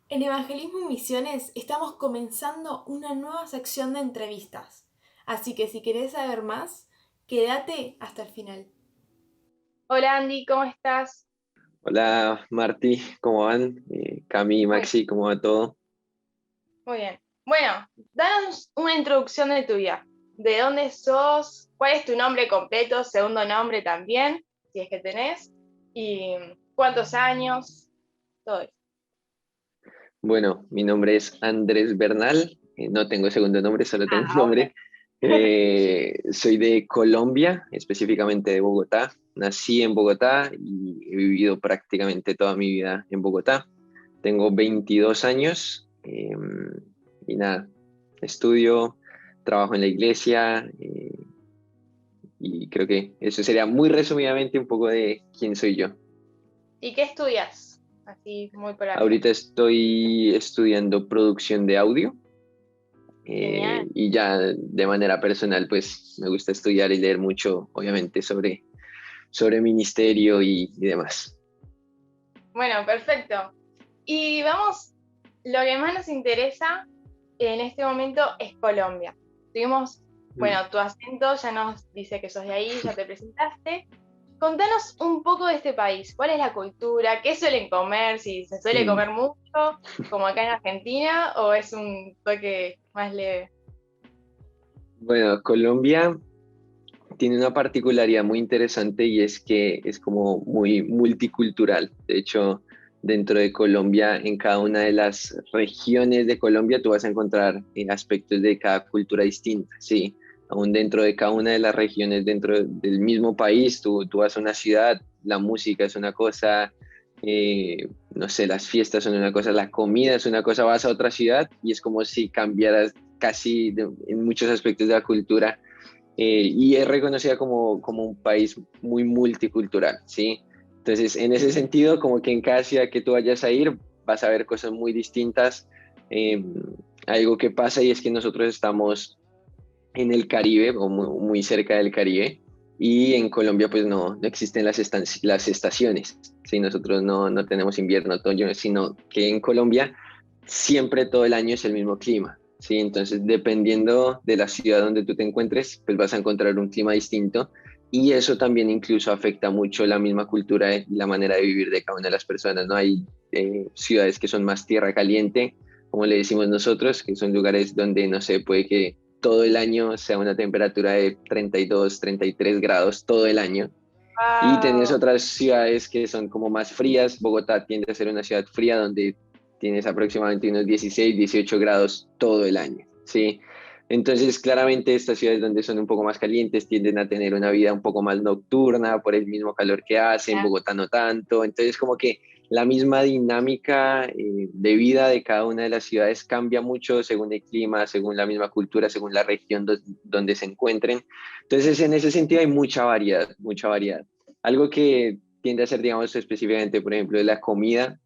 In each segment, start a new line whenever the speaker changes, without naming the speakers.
En Evangelismo y Misiones estamos comenzando una nueva sección de entrevistas, así que si querés saber más, quédate hasta el final.
Hola Andy, ¿cómo estás?
Hola Marty, ¿cómo van? Cami,
Muy,
Maxi, ¿cómo va todo?
muy bien. Bueno, danos una introducción de tu vida. ¿De dónde sos? ¿Cuál es tu nombre completo? Segundo nombre también, si es que tenés. ¿Y cuántos años? Todo eso.
Bueno, mi nombre es Andrés Bernal, no tengo segundo nombre, solo tengo un
Ah,
nombre.
ok.
Soy de Colombia, específicamente de Bogotá. Nací en Bogotá y he vivido prácticamente toda mi vida en Bogotá. Tengo 22 años y nada, estudio, trabajo en la iglesia y creo que eso sería muy resumidamente un poco de quién soy yo.
¿Y qué estudias? Así, muy por arriba.
Ahorita estoy estudiando producción de audio
Genial.
y ya de manera personal pues me gusta estudiar y leer mucho obviamente sobre ministerio y demás.
Bueno, perfecto. Y vamos, lo que más nos interesa en este momento es Colombia. Tuvimos,
Mm.
bueno, tu acento ya nos dice que sos de ahí, ya te presentaste. Contanos un poco de este país. ¿Cuál es la cultura? ¿Qué suelen comer? Si se suele
Mm.
comer mucho, como acá en Argentina, o es un toque más leve.
Bueno, Colombia tiene una particularidad muy interesante y es que es como muy multicultural. De hecho, dentro de Colombia, en cada una de las regiones de Colombia, tú vas a encontrar aspectos de cada cultura distinta, sí. Aún dentro de cada una de las regiones, dentro del mismo país, tú vas a una ciudad, la música es una cosa, no sé, las fiestas son una cosa, la comida es una cosa, vas a otra ciudad y es como si cambiaras casi en muchos aspectos de la cultura y es reconocida como un país muy multicultural, ¿sí? Entonces, en ese sentido, como que en cada ciudad que tú vayas a ir, vas a ver cosas muy distintas. Eh, Algo que pasa y es que nosotros estamos en el Caribe o muy cerca del Caribe y en Colombia pues no existen las estaciones, ¿sí? Nosotros no tenemos invierno, otoño, sino que en Colombia siempre todo el año es el mismo clima, ¿sí? Entonces dependiendo de la ciudad donde tú te encuentres, pues vas a encontrar un clima distinto y eso también incluso afecta mucho la misma cultura y la manera de vivir de cada una de las personas, ¿no? Hay ciudades que son más tierra caliente, como le decimos nosotros, que son lugares donde, no sé, puede que todo el año sea una temperatura de 32, 33 grados todo el año. Y tenés
Wow.
otras ciudades que son como más frías. Bogotá tiende a ser una ciudad fría donde tienes aproximadamente unos 16, 18 grados todo el año, ¿sí? Entonces, claramente estas ciudades donde son un poco más calientes tienden a tener una vida un poco más nocturna por el mismo calor que hace, en Bogotá no tanto. Entonces, como que la misma dinámica de vida de cada una de las ciudades cambia mucho según el clima, según la misma cultura, según la región donde se encuentren. Entonces, en ese sentido hay mucha variedad, mucha variedad. Algo que tiende a ser, digamos, específicamente, por ejemplo, de la comida,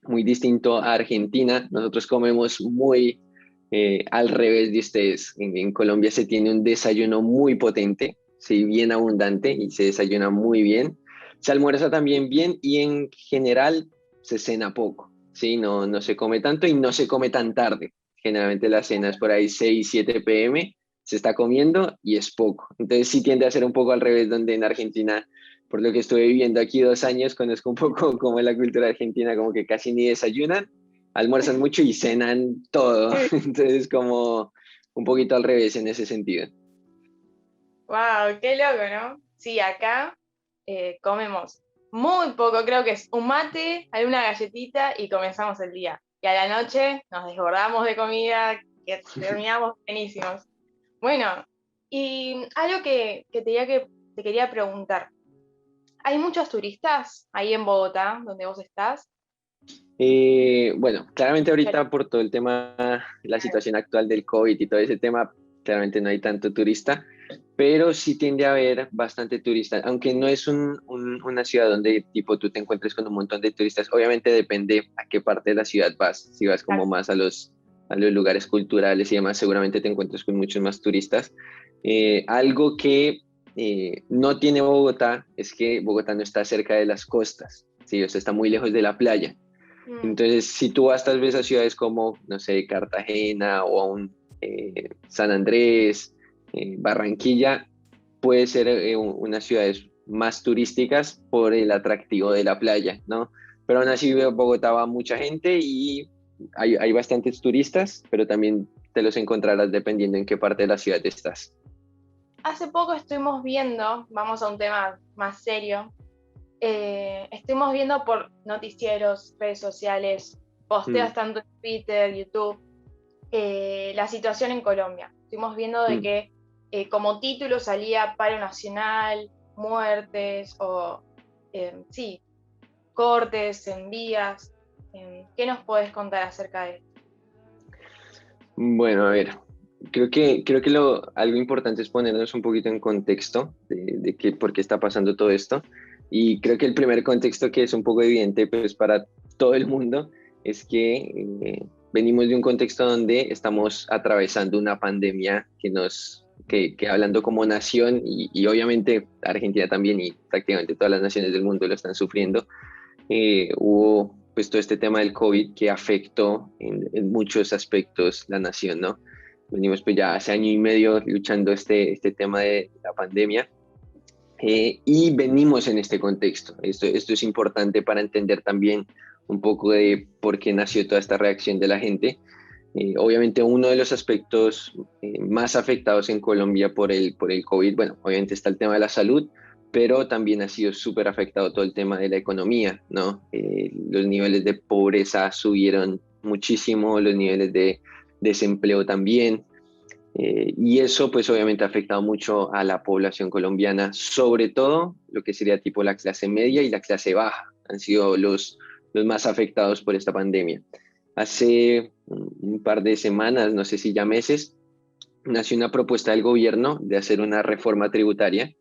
muy distinto a Argentina. Nosotros comemos muy al revés de ustedes. En Colombia se tiene un desayuno muy potente, sí, bien abundante y se desayuna muy bien. Se almuerza también bien y en general se cena poco, ¿sí? No se come tanto y no se come tan tarde. Generalmente la cena es por ahí 6 7 p.m., se está comiendo y es poco. Entonces sí tiende a ser un poco al revés, donde en Argentina por lo que estuve viviendo aquí 2 años, conozco un poco cómo es la cultura argentina, como que casi ni desayunan, almuerzan mucho y cenan todo. Entonces, como un poquito al revés en ese sentido.
Wow, qué loco, ¿no? Sí, acá comemos muy poco, creo que es un mate, alguna galletita y comenzamos el día. Y a la noche nos desbordamos de comida, que terminamos buenísimos. Bueno, y algo que te quería preguntar. ¿Hay muchos turistas ahí en Bogotá, donde vos estás?
Bueno, claramente ahorita por todo el tema, la situación actual del COVID y todo ese tema, claramente no hay tanto turista, pero sí tiende a haber bastante turista, aunque no es una ciudad donde tipo tú te encuentres con un montón de turistas, obviamente depende a qué parte de la ciudad vas, si vas como más a los lugares culturales y demás, seguramente te encuentres con muchos más turistas. Algo que no tiene Bogotá es que Bogotá no está cerca de las costas, sí, o sea, está muy lejos de la playa.
Mm.
Entonces, si tú vas tal vez a ciudades como, no sé, Cartagena o a un San Andrés, Barranquilla, puede ser unas ciudades más turísticas por el atractivo de la playa, ¿no? Pero aún así Bogotá va mucha gente y hay bastantes turistas, pero también te los encontrarás dependiendo en qué parte de la ciudad estás.
Hace poco estuvimos viendo, vamos a un tema más serio, estuvimos viendo por noticieros, redes sociales,
Mm,
posteos tanto en Twitter, YouTube, la situación en Colombia. Estuvimos viendo de
mm.
que como título salía paro nacional, muertes o, sí, cortes en vías. ¿Qué nos podés contar acerca de esto?
Bueno, a ver, creo que algo importante es ponernos un poquito en contexto de por qué está pasando todo esto. Y creo que el primer contexto que es un poco evidente pues, para todo el mundo es que venimos de un contexto donde estamos atravesando una pandemia que hablando como nación y obviamente Argentina también y prácticamente todas las naciones del mundo lo están sufriendo, hubo pues todo este tema del COVID que afectó en muchos aspectos la nación, ¿no? Venimos pues ya hace año y medio luchando este tema de la pandemia y venimos en este contexto. Esto es importante para entender también un poco de por qué nació toda esta reacción de la gente. Obviamente uno de los aspectos más afectados en Colombia por el COVID, bueno, obviamente está el tema de la salud, pero también ha sido súper afectado todo el tema de la economía, ¿no? Los niveles de pobreza subieron muchísimo, los niveles de desempleo también, y eso pues obviamente ha afectado mucho a la población colombiana, sobre todo lo que sería tipo la clase media y la clase baja, han sido los más afectados por esta pandemia. Hace un par de semanas, no sé si ya meses, nació una propuesta del gobierno de hacer una reforma tributaria,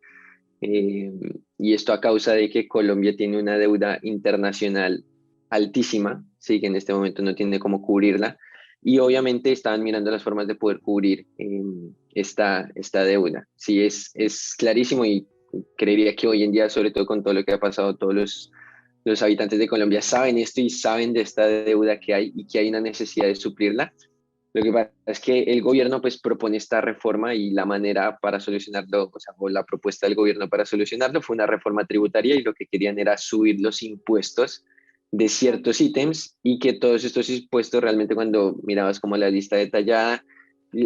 eh, y esto a causa de que Colombia tiene una deuda internacional altísima, sí, que en este momento no tiene cómo cubrirla, y obviamente estaban mirando las formas de poder cubrir esta deuda. Sí, es clarísimo y creería que hoy en día, sobre todo con todo lo que ha pasado, todos los habitantes de Colombia saben esto y saben de esta deuda que hay y que hay una necesidad de suplirla. Lo que pasa es que el gobierno pues propone esta reforma y la manera para solucionarlo, o sea, o la propuesta del gobierno para solucionarlo fue una reforma tributaria y lo que querían era subir los impuestos de ciertos ítems y que todos estos impuestos realmente cuando mirabas como la lista detallada,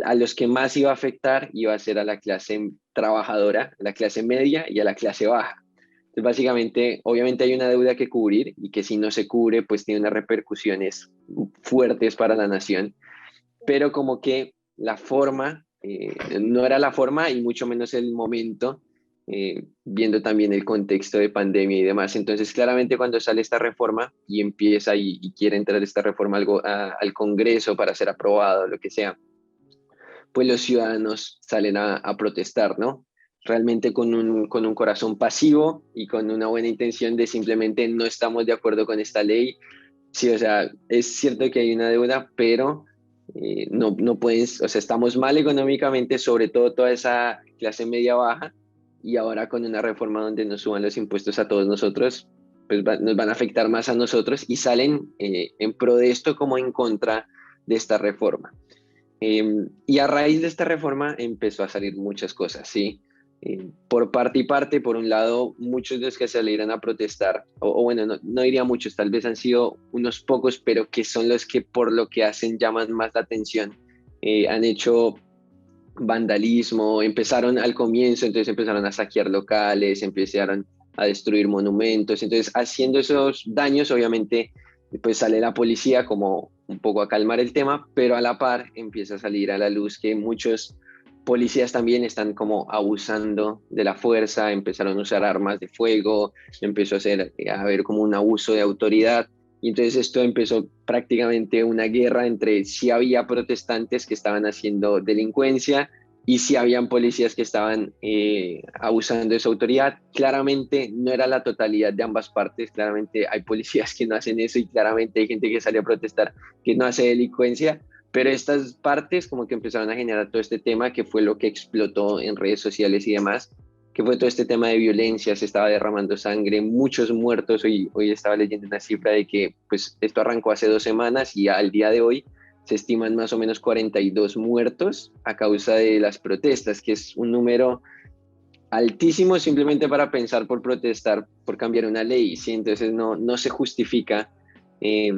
a los que más iba a afectar iba a ser a la clase trabajadora, a la clase media y a la clase baja. Entonces, básicamente, obviamente hay una deuda que cubrir y que si no se cubre, pues tiene unas repercusiones fuertes para la nación, pero como que la forma no era la forma y mucho menos el momento, viendo también el contexto de pandemia y demás. Entonces, claramente cuando sale esta reforma y empieza y quiere entrar esta reforma al Congreso para ser aprobado, lo que sea, pues los ciudadanos salen a protestar, ¿no? Realmente con un corazón pasivo y con una buena intención de simplemente no estamos de acuerdo con esta ley. Sí, o sea, es cierto que hay una deuda, pero no puedes, o sea, estamos mal económicamente, sobre todo toda esa clase media baja, y ahora con una reforma donde nos suban los impuestos a todos nosotros, pues nos van a afectar más a nosotros y salen en pro de esto como en contra de esta reforma. Y a raíz de esta reforma empezó a salir muchas cosas, ¿sí? Por parte y parte, por un lado, muchos de los que salieron a protestar, o bueno, no diría muchos, tal vez han sido unos pocos, pero que son los que por lo que hacen llaman más la atención. Han hecho vandalismo, empezaron al comienzo, entonces empezaron a saquear locales, empezaron a destruir monumentos, entonces haciendo esos daños, obviamente, pues sale la policía como un poco a calmar el tema, pero a la par empieza a salir a la luz que muchos policías también están como abusando de la fuerza, empezaron a usar armas de fuego, empezó a haber como un abuso de autoridad. Y entonces esto empezó prácticamente una guerra entre si había protestantes que estaban haciendo delincuencia y si habían policías que estaban abusando de su autoridad. Claramente no era la totalidad de ambas partes, claramente hay policías que no hacen eso y claramente hay gente que sale a protestar que no hace delincuencia, pero estas partes como que empezaron a generar todo este tema que fue lo que explotó en redes sociales y demás, que fue todo este tema de violencia, se estaba derramando sangre, muchos muertos. Hoy estaba leyendo una cifra de que pues, esto arrancó hace 2 semanas y al día de hoy se estiman más o menos 42 muertos a causa de las protestas, que es un número altísimo simplemente para pensar por protestar, por cambiar una ley, ¿sí? Entonces no se justifica eh,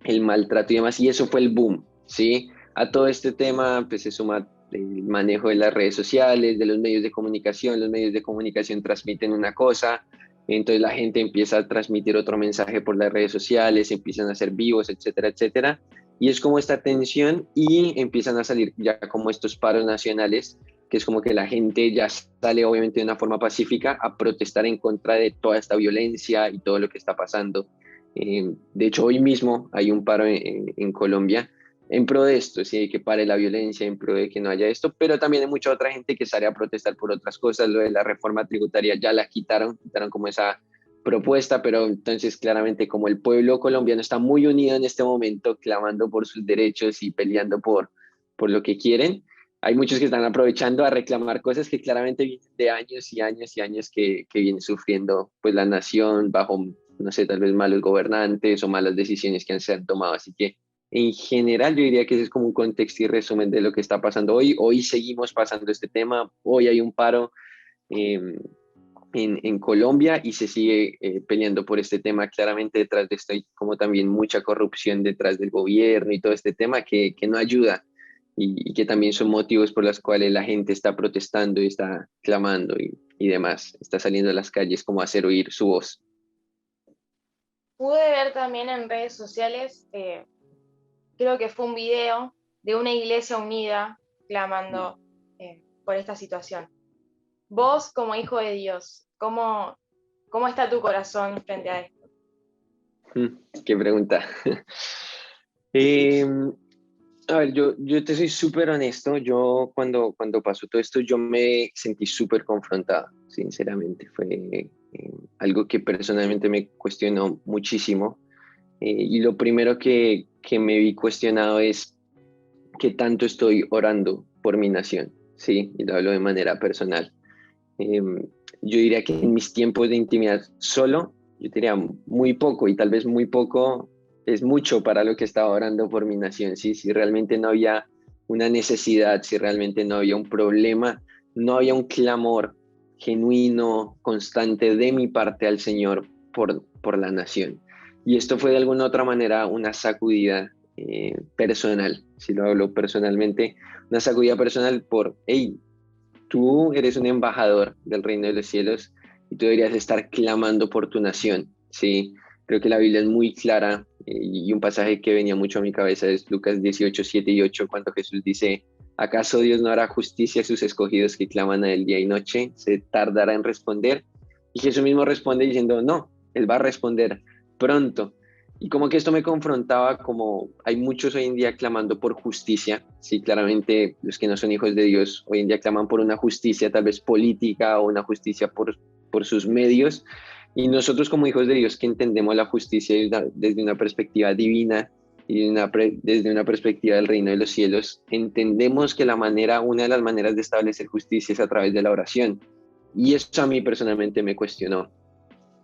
el maltrato y demás, y eso fue el boom, ¿sí? A todo este tema, pues se suma el manejo de las redes sociales, de los medios de comunicación transmiten una cosa, entonces la gente empieza a transmitir otro mensaje por las redes sociales, empiezan a ser vivos, etcétera, etcétera, y es como esta tensión y empiezan a salir ya como estos paros nacionales, que es como que la gente ya sale obviamente de una forma pacífica a protestar en contra de toda esta violencia y todo lo que está pasando. De hecho, hoy mismo hay un paro en Colombia en pro de esto, ¿sí? Que pare la violencia, en pro de que no haya esto, pero también hay mucha otra gente que sale a protestar por otras cosas. Lo de la reforma tributaria ya la quitaron como esa propuesta, pero entonces claramente como el pueblo colombiano está muy unido en este momento, clamando por sus derechos y peleando por lo que quieren, hay muchos que están aprovechando a reclamar cosas que claramente vienen de años y años y años que viene sufriendo pues la nación bajo, no sé, tal vez malos gobernantes o malas decisiones que se han tomado. Así que en general yo diría que ese es como un contexto y resumen de lo que está pasando hoy. Hoy seguimos pasando este tema, hoy hay un paro eh, en Colombia y se sigue peleando por este tema. Claramente detrás de esto hay como también mucha corrupción detrás del gobierno y todo este tema que no ayuda y que también son motivos por los cuales la gente está protestando y está clamando y demás, está saliendo a las calles como a hacer oír su voz.
Pude ver también en redes sociales, creo que fue un video de una iglesia unida clamando por esta situación. Vos, como hijo de Dios, ¿cómo está tu corazón frente a esto?
Qué pregunta. Eh, a ver, yo te soy súper honesto. Yo cuando pasó todo esto, yo me sentí súper confrontado, sinceramente. Fue algo que personalmente me cuestionó muchísimo. Y lo primero que me vi cuestionado es qué tanto estoy orando por mi nación, ¿sí? Y lo hablo de manera personal. Yo diría que en mis tiempos de intimidad solo, yo diría muy poco y tal vez muy poco es mucho para lo que estaba orando por mi nación, ¿sí? Si realmente no había una necesidad, si realmente no había un problema, no había un clamor genuino, constante de mi parte al Señor por la nación. Y esto fue de alguna u otra manera una sacudida personal, si lo hablo personalmente, una sacudida personal por, hey, tú eres un embajador del reino de los cielos y tú deberías estar clamando por tu nación, ¿sí? Creo que la Biblia es muy clara y un pasaje que venía mucho a mi cabeza es Lucas 18, 7 y 8, cuando Jesús dice, ¿acaso Dios no hará justicia a sus escogidos que claman a él día y noche? ¿Se tardará en responder? Y Jesús mismo responde diciendo, no, Él va a responder pronto. Y como que esto me confrontaba, como hay muchos hoy en día clamando por justicia, sí, claramente los que no son hijos de Dios hoy en día claman por una justicia tal vez política o una justicia por sus medios, y nosotros como hijos de Dios que entendemos la justicia desde una perspectiva divina y desde una perspectiva del reino de los cielos, entendemos que una de las maneras de establecer justicia es a través de la oración, y eso a mí personalmente me cuestionó.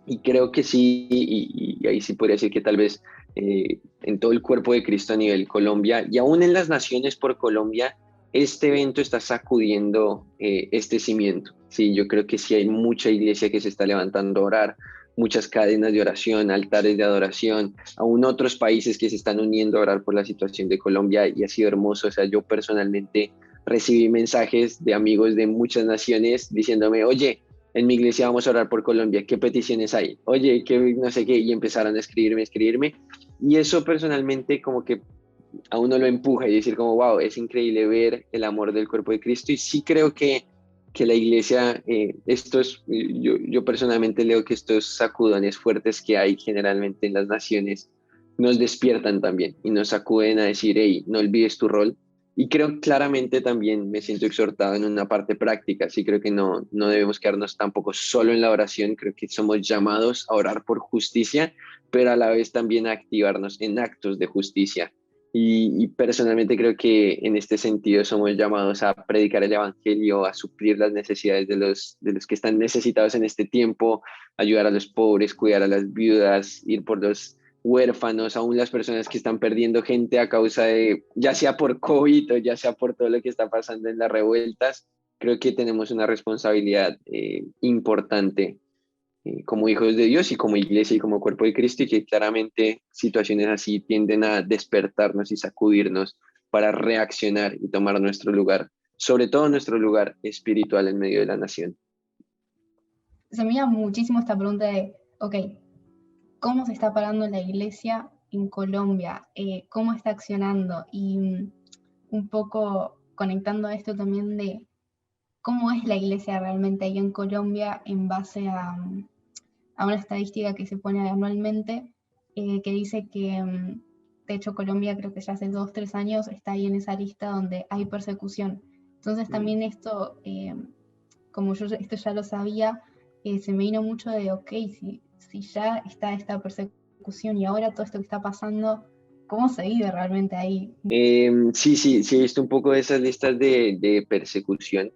Y creo que sí, y ahí sí podría decir que tal vez en todo el cuerpo de Cristo a nivel Colombia y aún en las naciones por Colombia, este evento está sacudiendo este cimiento. Sí, yo creo que sí hay mucha iglesia que se está levantando a orar, muchas cadenas de oración, altares de adoración, aún otros países que se están uniendo a orar por la situación de Colombia y ha sido hermoso. O sea, yo personalmente recibí mensajes de amigos de muchas naciones diciéndome, oye, en mi iglesia vamos a orar por Colombia, ¿qué peticiones hay? Oye, que no sé qué, y empezaron a escribirme, y eso personalmente como que a uno lo empuja y decir como, wow, es increíble ver el amor del cuerpo de Cristo, y sí creo que la iglesia, yo personalmente leo que estos sacudones fuertes que hay generalmente en las naciones nos despiertan también y nos sacuden a decir, hey, no olvides tu rol. Y creo claramente también me siento exhortado en una parte práctica, sí creo que no debemos quedarnos tampoco solo en la oración, creo que somos llamados a orar por justicia, pero a la vez también a activarnos en actos de justicia. y personalmente creo que en este sentido somos llamados a predicar el Evangelio, a suplir las necesidades de los que están necesitados en este tiempo, ayudar a los pobres, cuidar a las viudas, ir por los huérfanos, aún las personas que están perdiendo gente a causa de, ya sea por COVID o ya sea por todo lo que está pasando en las revueltas. Creo que tenemos una responsabilidad importante como hijos de Dios y como iglesia y como cuerpo de Cristo, y que claramente situaciones así tienden a despertarnos y sacudirnos para reaccionar y tomar nuestro lugar, sobre todo nuestro lugar espiritual en medio de la nación.
Se me da muchísimo esta pregunta de, ok, ¿cómo se está parando la iglesia en Colombia? ¿Cómo está accionando? Y un poco conectando a esto también de cómo es la iglesia realmente ahí en Colombia en base a una estadística que se pone anualmente, que dice que, de hecho, Colombia creo que ya hace 2 o 3 años está ahí en esa lista donde hay persecución. Entonces también esto, como yo esto ya lo sabía, se me vino mucho de, ok, si ya está esta persecución y ahora todo esto que está pasando, ¿cómo se vive realmente ahí?
Sí, he visto un poco de esas listas de persecución.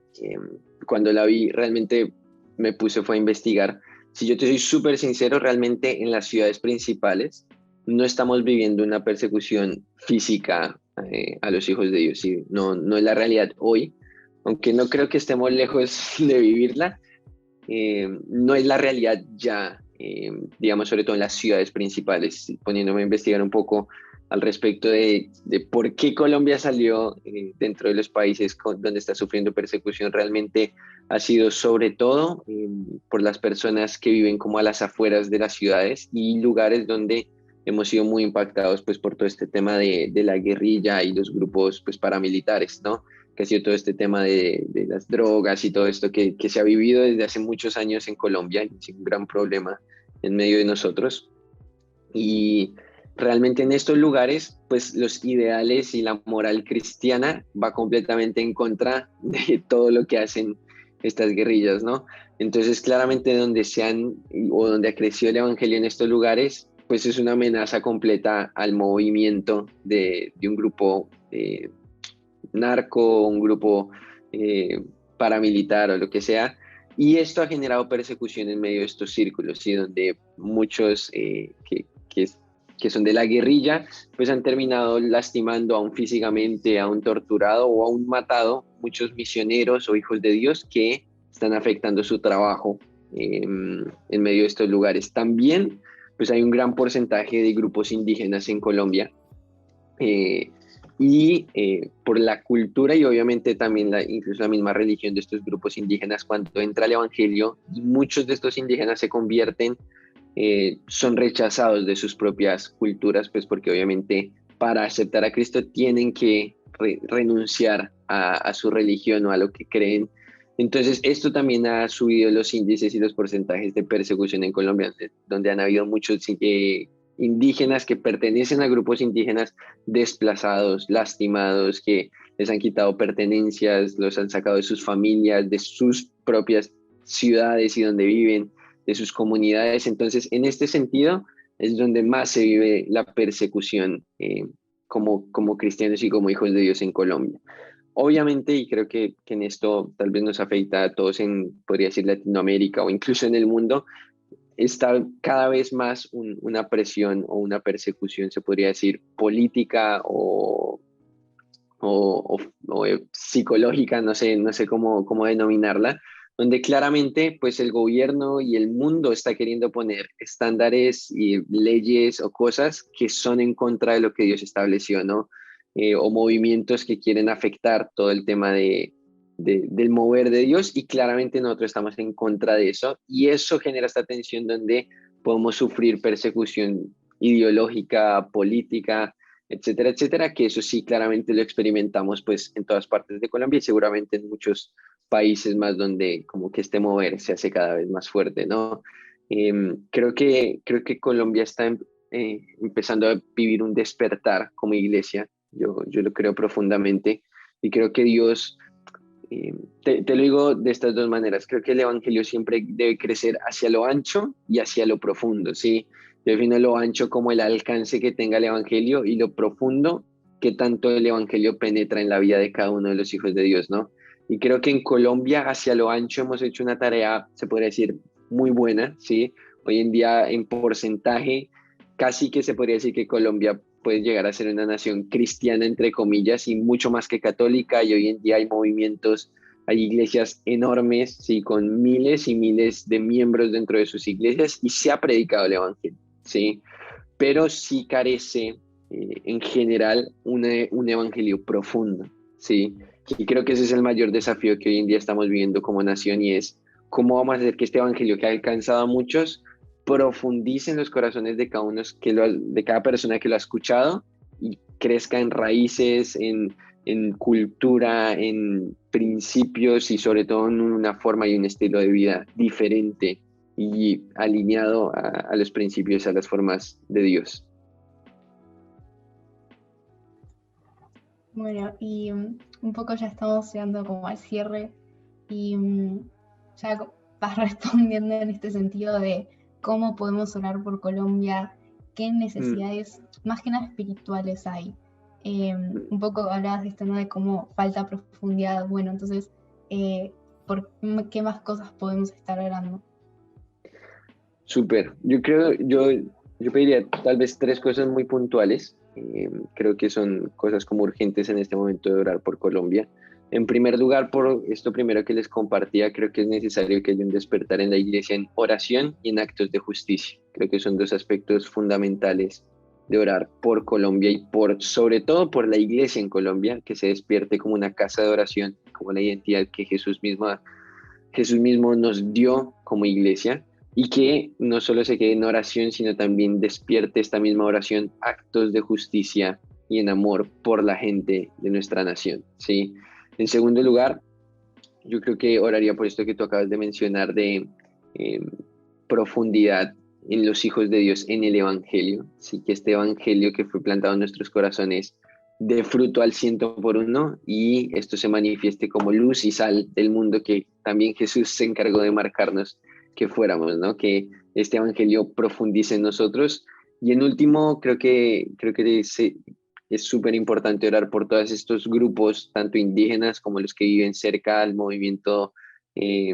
Cuando la vi, realmente me puse fue a investigar. Si yo te soy súper sincero, realmente en las ciudades principales no estamos viviendo una persecución física a los hijos de Dios. ¿Sí? No, no es la realidad hoy, aunque no creo que estemos lejos de vivirla. No es la realidad ya, digamos, sobre todo en las ciudades principales, poniéndome a investigar un poco al respecto de por qué Colombia salió dentro de los países donde está sufriendo persecución. Realmente ha sido sobre todo por las personas que viven como a las afueras de las ciudades y lugares donde hemos sido muy impactados pues por todo este tema de la guerrilla y los grupos pues paramilitares, ¿no? Que ha sido todo este tema de las drogas y todo esto que se ha vivido desde hace muchos años en Colombia, y es un gran problema en medio de nosotros. Y realmente en estos lugares, pues los ideales y la moral cristiana va completamente en contra de todo lo que hacen estas guerrillas, ¿no? Entonces, claramente donde sean o donde ha crecido el evangelio en estos lugares, pues es una amenaza completa al movimiento de un grupo narco, un grupo paramilitar o lo que sea. Y esto ha generado persecución en medio de estos círculos, ¿sí? Donde muchos que son de la guerrilla, pues han terminado lastimando aún físicamente, aún torturado o aún matado muchos misioneros o hijos de Dios que están afectando su trabajo en medio de estos lugares. También, pues hay un gran porcentaje de grupos indígenas en Colombia, por la cultura y obviamente también incluso la misma religión de estos grupos indígenas, cuando entra el evangelio y muchos de estos indígenas se convierten, son rechazados de sus propias culturas, pues porque obviamente para aceptar a Cristo tienen que renunciar a su religión o a lo que creen. Entonces esto también ha subido los índices y los porcentajes de persecución en Colombia, donde han habido muchos indígenas que pertenecen a grupos indígenas desplazados, lastimados, que les han quitado pertenencias, los han sacado de sus familias, de sus propias ciudades y donde viven, de sus comunidades. Entonces, en este sentido, es donde más se vive la persecución como cristianos y como hijos de Dios en Colombia. Obviamente, y creo que en esto tal vez nos afecta a todos en, podría decir, Latinoamérica o incluso en el mundo, está cada vez más una presión o una persecución, se podría decir, política o psicológica, no sé cómo denominarla, donde claramente pues el gobierno y el mundo está queriendo poner estándares y leyes o cosas que son en contra de lo que Dios estableció, ¿no? O movimientos que quieren afectar todo el tema del mover de Dios, y claramente nosotros estamos en contra de eso, y eso genera esta tensión donde podemos sufrir persecución ideológica, política, etcétera, etcétera, que eso sí claramente lo experimentamos pues en todas partes de Colombia y seguramente en muchos países más donde como que este mover se hace cada vez más fuerte, ¿no? Creo que Colombia está empezando a vivir un despertar como iglesia, yo lo creo profundamente, y creo que Dios, te lo digo de estas dos maneras, creo que el evangelio siempre debe crecer hacia lo ancho y hacia lo profundo, ¿sí? Yo defino lo ancho como el alcance que tenga el evangelio y lo profundo qué tanto el Evangelio penetra en la vida de cada uno de los hijos de Dios, ¿no? Y creo que en Colombia, hacia lo ancho, hemos hecho una tarea, se podría decir, muy buena, ¿sí? Hoy en día, en porcentaje, casi que se podría decir que Colombia puede llegar a ser una nación cristiana, entre comillas, y mucho más que católica, y hoy en día hay movimientos, hay iglesias enormes, ¿sí? Con miles y miles de miembros dentro de sus iglesias, y se ha predicado el Evangelio, ¿sí? Pero sí carece en general un evangelio profundo, ¿sí? Y creo que ese es el mayor desafío que hoy en día estamos viviendo como nación y es cómo vamos a hacer que este evangelio que ha alcanzado a muchos profundice en los corazones de cada uno, de cada persona que lo ha escuchado y crezca en raíces, en cultura, en principios y sobre todo en una forma y un estilo de vida diferente y alineado a los principios, a las formas de Dios.
Bueno, y un poco ya estamos llegando como al cierre y ya vas respondiendo en este sentido de cómo podemos orar por Colombia, qué necesidades más que nada espirituales hay. Un poco hablabas de esto, ¿no? De cómo falta profundidad. Bueno, entonces, ¿por qué más cosas podemos estar orando?
Súper. Yo pediría tal vez tres cosas muy puntuales. Creo que son cosas como urgentes en este momento de orar por Colombia. En primer lugar, por esto primero que les compartía, creo que es necesario que haya un despertar en la iglesia en oración y en actos de justicia. Creo que son dos aspectos fundamentales de orar por Colombia y sobre todo por la iglesia en Colombia, que se despierte como una casa de oración, como la identidad que Jesús mismo nos dio como iglesia y que no solo se quede en oración, sino también despierte esta misma oración actos de justicia y en amor por la gente de nuestra nación, ¿sí? En segundo lugar, yo creo que oraría por esto que tú acabas de mencionar de eh, profundidad en los hijos de Dios, en el Evangelio, sí, que este Evangelio que fue plantado en nuestros corazones dé fruto al 100 por 1 y esto se manifieste como luz y sal del mundo que también Jesús se encargó de marcarnos que fuéramos, ¿no? Que este Evangelio profundice en nosotros. Y en último, creo que es súper importante orar por todos estos grupos, tanto indígenas como los que viven cerca al movimiento eh,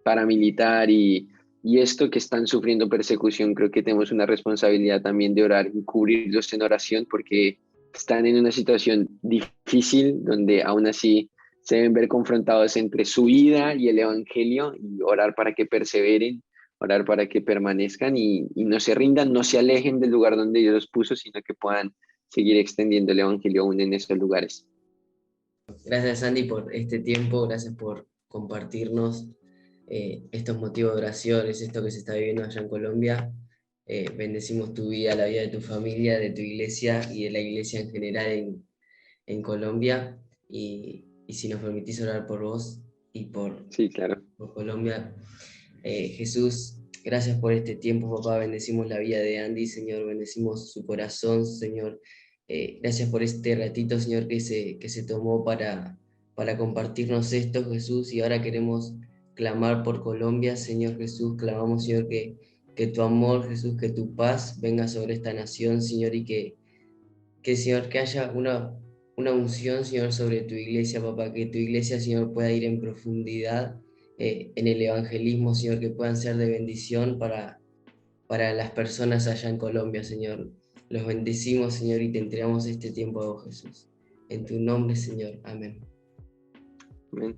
paramilitar y esto que están sufriendo persecución. Creo que tenemos una responsabilidad también de orar y cubrirlos en oración porque están en una situación difícil donde aún así se deben ver confrontados entre su vida y el Evangelio y orar para que perseveren, orar para que permanezcan y no se rindan, no se alejen del lugar donde Dios los puso, sino que puedan seguir extendiendo el Evangelio aún en esos lugares.
Gracias, Andy, por este tiempo, gracias por compartirnos estos motivos de oraciones, esto que se está viviendo allá en Colombia. Bendecimos tu vida, la vida de tu familia, de tu iglesia y de la iglesia en general en Colombia. Y si nos permitís orar por vos y
Sí, claro.
por Colombia. Jesús, gracias por este tiempo, papá. Bendecimos la vida de Andy, Señor. Bendecimos su corazón, Señor. Gracias por este ratito, Señor, que se tomó para compartirnos esto, Jesús. Y ahora queremos clamar por Colombia, Señor Jesús. Clamamos, Señor, que tu amor, Jesús, que tu paz venga sobre esta nación, Señor, y Señor, que haya una unción, Señor, sobre tu iglesia, papá, que tu iglesia, Señor, pueda ir en profundidad en el evangelismo, Señor, que puedan ser de bendición para las personas allá en Colombia, Señor. Los bendecimos, Señor, y te entregamos este tiempo a vos, Jesús. En tu nombre, Señor. Amén.
Amén.